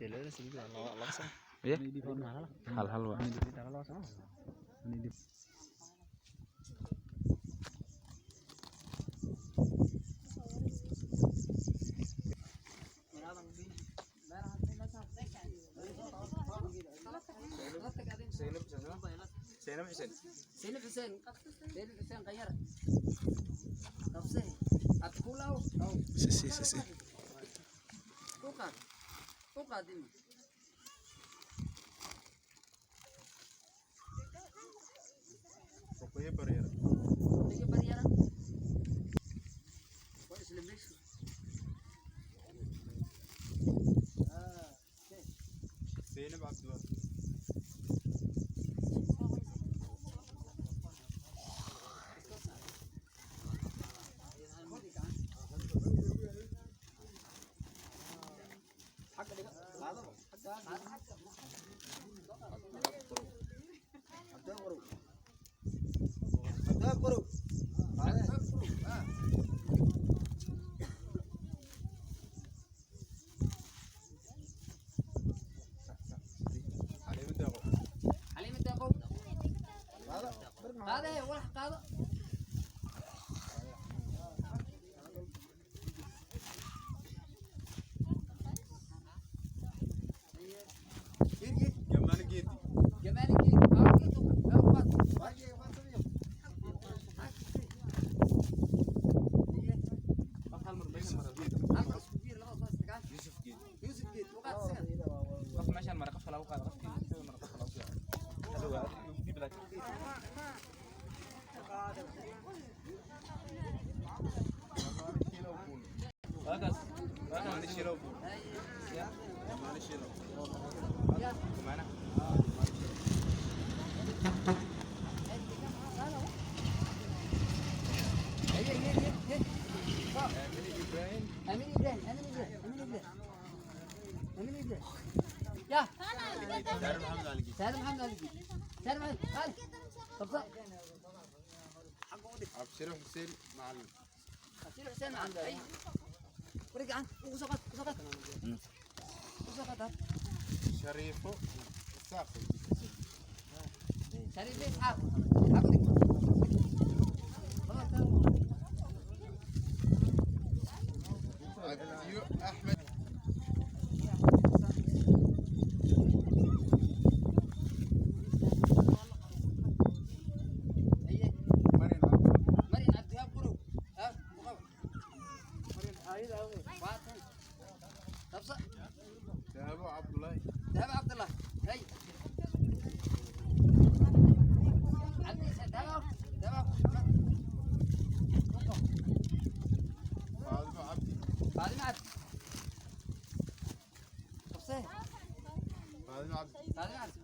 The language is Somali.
Iya. Hal-hal Pak. Zainab Hussein. Zainab Hussein. Zainab Hussein غير. تفصيل. أتقوله أو. Si. فوقات. فوقات دي. Pokoknya barrier. Tiga barriera. Kau Islam ni. Zainab Abdullah. علي متى قو؟ هذا هي ولا هذا. Gimana gitu? جمالك أو يوسف جيت وقت سكن. Pas masih mereka selalu kan itu mereka selalu ya. Aduh, di belakang. Bagus. Mana Shiro bu? Ya. Mana Shiro? Ya. Kemana? Amin Ibrahim. Ya. Dar Muhammad Ali. Salam Muhammad Ali. Salam Muhammad Ali. تفضل. Abshir Hussein معلم. أصير حسين عنده أي. ورجع عن وسقط. وسقط. Sharifo Safi. شريف ليش حاف. حاف. Adiyo Ahmed. مريم عبد الوهاب قرو. ها واحد. تفصل. Abu Abdullah. ذهب عبد الله. هي. عبد ذهب. Fazla Abdi. بعد ما عبد. تفصل. Fazla Abdi. بعد ما عبد.